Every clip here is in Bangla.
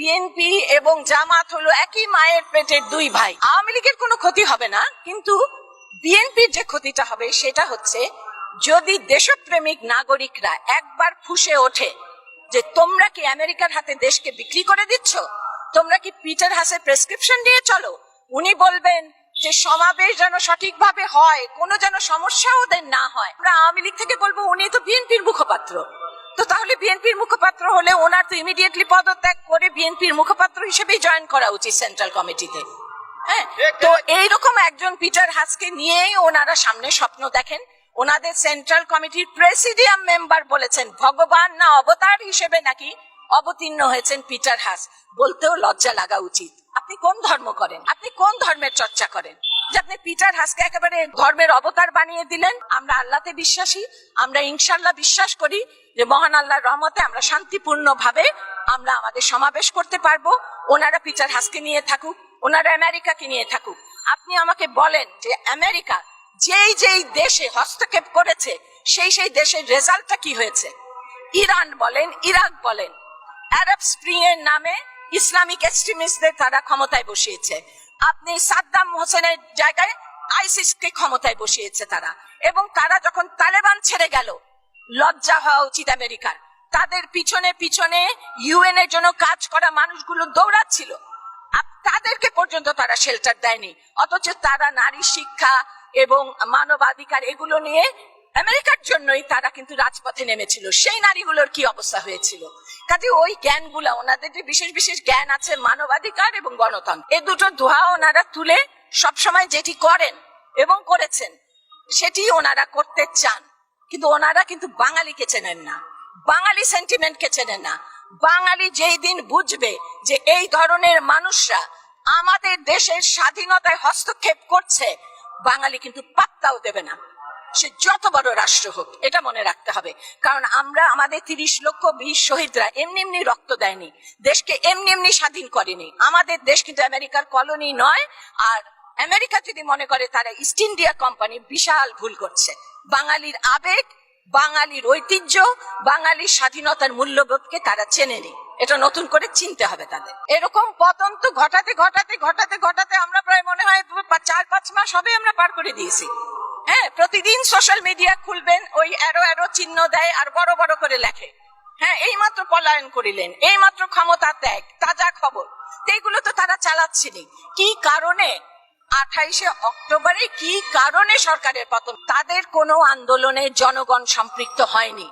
বিএনপি এবং জামাত হলো একই মায়ের পেটের দুই ভাই। আওয়ামী লীগের কোনো ক্ষতি হবে না, কিন্তু বিএনপির যে ক্ষতিটা হবে সেটা হচ্ছে যদি দেশপ্রেমিক নাগরিকরা একবার ফুঁসে ওঠে যে তোমরা কি আমেরিকার হাতে দেশকে বিক্রি করে দিচ্ছ, তোমরা কি পিটার হাসের প্রেসক্রিপশন দিয়ে চলো, উনি বলবেন যে সমাবেশ যেন সঠিকভাবে হয়, কোনো যেন সমস্যা ওদের না হয়। আমরা আওয়ামী লীগ থেকে বলবো উনি তো বিএনপির মুখপাত্র, তো তাহলে বিএনপির মুখপাত্র হলে ওনার তো ইমিডিয়েটলি পদত্যাগ করে বিএনপির মুখপাত্র হিসেবেই জয়েন করা উচিত সেন্ট্রাল কমিটিতে। হ্যাঁ, তো এইরকম একজন পিটার হাসকে নিয়েই ওনারা সামনে স্বপ্ন দেখেন। ওনাদের সেন্ট্রাল কমিটির প্রেসিডিয়াম মেম্বার বলেছেন ভগবান না অবতার হিসেবে নাকি অবতীর্ণ হয়েছেন পিটার হাস। বলতেও লজ্জা লাগা উচিত। আপনি কোন ধর্ম করেন, আপনি কোন ধর্মের চর্চা করেন যে আপনি পিটার হাসকে একেবারে ধর্মের অবতার বানিয়ে দিলেন? আমরা আল্লাহতে বিশ্বাসী, আমরা ইনশাল্লাহ বিশ্বাস করি যে মহান আল্লাহর রহমতে আমরা শান্তিপূর্ণ ভাবে আমরা আমাদের সমাবেশ করতে পারবো। ওনারা পিটার হাসকে নিয়ে থাকুক, ওনারা আমেরিকাকে নিয়ে থাকুক। আপনি আমাকে বলেন যে আমেরিকা যেই যেই দেশে হস্তক্ষেপ করেছে সেই সেই দেশের রেজাল্টটা কি হয়েছে? ইরান বলেন, ইরাক বলেন, আরব স্প্রিং এর নামে ইসলামিক এক্সট্রিমিস্টদের তারা ক্ষমতায় বসিয়েছে। আপনি সাদ্দাম হোসেনের জায়গায় আইসিসকে ক্ষমতায় বসিয়েছে তারা, এবং তারা যখন তালেবান ছেড়ে গেল লজ্জা হওয়া উচিত আমেরিকার। তাদের পিছনে পিছনে ইউএন এর জন্য কাজ করা মানুষগুলো দৌড়াচ্ছিল, তাদেরকে পর্যন্ত তারা শেল্টার দেয়নি, অথচ তারা নারী শিক্ষা এবং মানবাধিকার এগুলো নিয়ে আমেরিকার জন্যই তারা কিন্তু রাজপথে নেমেছিল। সেই নারীগুলোর কি অবস্থা হয়েছিল? কাজে ওই জ্ঞানগুলা, ওনাদের যে বিশেষ বিশেষ জ্ঞান আছে মানবাধিকার এবং গণতন্ত্র, এ দুটো দোহা ওনারা তুলে সবসময় যেটি করেন এবং করেছেন সেটি ওনারা করতে চান। কিন্তু ওনারা কিন্তু বাঙালিকে চেনেন না, বাঙালি সেন্টিমেন্টকে চেনেন না। বাঙালি যেই দিন বুঝবে যে এই ধরনের মানুষরা আমাদের দেশের স্বাধীনতায় হস্তক্ষেপ করছে, বাঙালি কিন্তু পাত্তাও দেবে না, সে যত বড় রাষ্ট্র হোক। এটা মনে রাখতে হবে, কারণ আমরা আমাদের 30 লক্ষ বীর শহীদরা এমনি এমনি রক্ত দেয়নি, দেশকে এমনি এমনি স্বাধীন করেনি। আমাদের দেশ কিন্তু আমেরিকার কলোনি নয়। আর আমেরিকা যদি মনে করে তারা ইস্ট ইন্ডিয়া কোম্পানি, বিশাল ভুল করছে। বাঙালির আবেগ, বাঙালির ঐতিহ্য, বাঙালির স্বাধীনতার মূল্যবোধকে তারা চেনেনি। এটা নতুন করে চিনতে হবে তাদের। এরকম পতন তো ঘটাতে ঘটাতে ঘটাতে ঘটাতে আমরা প্রায় মনে হয় 4-5 মাস হবে আমরা পার করে দিয়েছি। হ্যাঁ, প্রতিদিন সোশ্যাল মিডিয়া খুলবেন, ওই অ্যারো অ্যারো চিহ্ন দেয় আর বড় বড় করে লেখে, হ্যাঁ এইমাত্র পলায়ন করিলেন, এইমাত্র ক্ষমতা ত্যাগ, তাজা খবর। এইগুলো তো তারা চালাচ্ছেনি। কি কারণে 28শে অক্টোবরে কি কারণে সরকারের পতন? তাদের কোনো আন্দোলনে জনগণ সম্পৃক্ত হয়নি,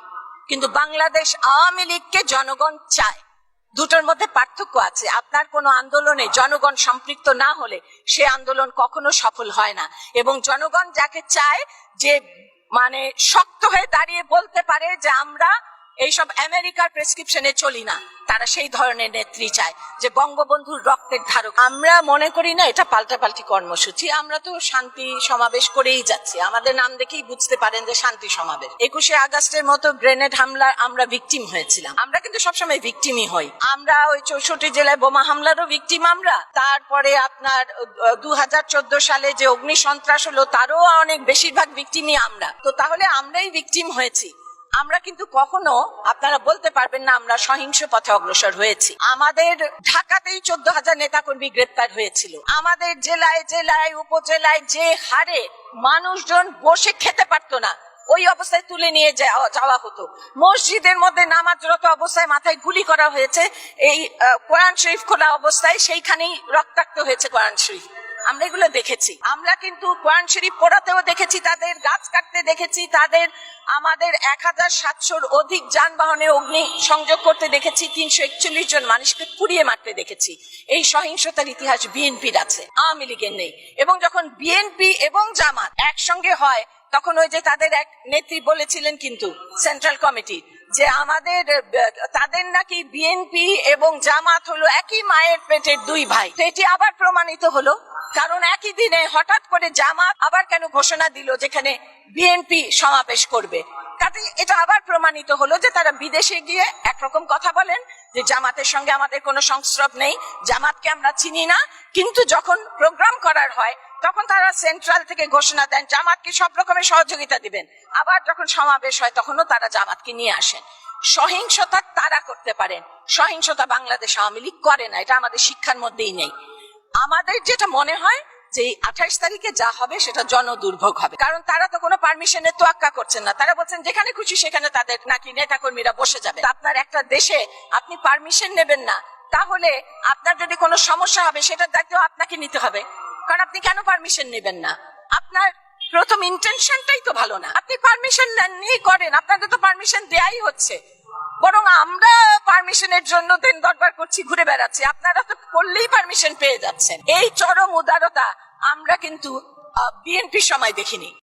কিন্তু বাংলাদেশ আওয়ামী লীগকে জনগণ চায়। দুটোর মধ্যে পার্থক্য আছে। আপনার কোনো আন্দোলনে জনগণ সম্পৃক্ত না হলে সে আন্দোলন কখনো সফল হয় না, এবং জনগণ যাকে চায় যে মানে শক্ত হয়ে দাঁড়িয়ে বলতে পারে যে আমরা এইসব আমেরিকার প্রেসক্রিপশনে চলি না, তারা সেই ধরনের নেত্রী চায় যে বঙ্গবন্ধুর রক্তের ধারক। আমরা মনে করি না এটা পাল্টাপাল্টি কর্মসূচি। আমরা তো শান্তি সমাবেশ করেই যাচ্ছি, আমাদের নাম দেখেই বুঝতে পারেন যে শান্তি সমাবেশ। 21শে আগস্টের মতো গ্রেনেড হামলা আমরা ভিকটিম হয়েছিলাম, আমরা কিন্তু সবসময় ভিকটিমই হই। আমরা ওই 64 জেলায় বোমা হামলারও ভিকটিম আমরা। তারপরে আপনার 2014 সালে যে অগ্নি সন্ত্রাস হলো তারও অনেক বেশিরভাগ ভিকটিমই আমরা। তো তাহলে আমরাই ভিকটিম হয়েছি। আমরা কিন্তু কখনো আপনারা বলতে পারবেন না আমরা সহিংস পথে অগ্রসর হয়েছি। আমাদের ঢাকাতেই 14,000 নেতাকর্মী গ্রেপ্তার হয়েছিল। আমাদের জেলায় জেলায় উপজেলায় যে হারে মানুষজন বসে খেতে পারতো না, ওই অবস্থায় তুলে নিয়ে যাওয়া হতো। মসজিদের মধ্যে নামাজরত অবস্থায় মাথায় গুলি করা হয়েছে, এই কোরআন শরীফ খোলা অবস্থায় সেইখানেই রক্তাক্ত হয়েছে কোরআন শরীফ। আমরা এগুলো দেখেছি। আমরা কিন্তু কোরআন শরীফ পড়াতেও দেখেছি, তাদের গাছ কাটতে দেখেছি, তাদের আমাদের 1700-র অধিক যানবাহনে অগ্নি সংযোগ করতে দেখেছি, 341 জন মানুষকে পুড়িয়ে মারতে দেখেছি। এই সহিংসতার ইতিহাস বিএনপির আছে, আওয়ামী লীগের নেই। এবং যখন বিএনপি এবং জামাত একসঙ্গে হয় তখন ওই যে তাদের এক নেত্রী বলেছিলেন কিন্তু সেন্ট্রাল কমিটি যে আমাদের তাদের নাকি বিএনপি এবং জামাত হলো একই মায়ের পেটের দুই ভাই। তো এটি আবার প্রমাণিত হলো, কারণ একই দিনে হঠাৎ করে জামাত আবার কেন ঘোষণা দিল যেখানে বিএনপি সমাবেশ করবে। কাজে এটা আবার প্রমাণিত হলো যে তারা বিদেশে গিয়ে একরকম কথা বলেন যে জামাতের সঙ্গে আমাদের কোনো সংস্রব নেই, জামাতকে আমরা চিনি না, কিন্তু যখন প্রোগ্রাম করার হয় তখন তারা সেন্ট্রাল থেকে ঘোষণা দেন জামাতকে সব রকমের সহযোগিতা দিবেন। আবার যখন সমাবেশ হয় তখনও তারা জামাতকে নিয়ে আসেন। সহিংসতা তারা করতে পারেন, সহিংসতা বাংলাদেশ আওয়ামী লীগ করে না, এটা আমাদের শিক্ষার মধ্যেই নেই। আমাদের যেটা মনে হয় যে 28 তারিখে যা হবে সেটা জনদুর্ভোগ হবে, কারণ তারা তো কোনো পারমিশনের তোয়াক্কা করছেন না। তারা বলছেন যেখানে খুশি সেখানে তাদের নাকি নেতাকর্মীরা বসে যাবে। আপনার একটা দেশে আপনি পারমিশন নেবেন না, তাহলে আপনার যদি কোনো সমস্যা হবে সেটার দায়িত্ব আপনাকে নিতে হবে, কারণ আপনি কেন পারমিশন নেবেন না? আপনার প্রথম ইন্টেনশনটাই তো ভালো না। আপনি পারমিশন নেননি করেন, আপনাদের তো পারমিশন দেয়াই হচ্ছে, বরং আমরা পারমিশনের জন্য দিন দরবার করছি, ঘুরে বেড়াচ্ছি, আপনারা তো করলেই পারমিশন পেয়ে যাচ্ছেন। এই চরম উদারতা আমরা কিন্তু বিএনপির সময় দেখিনি।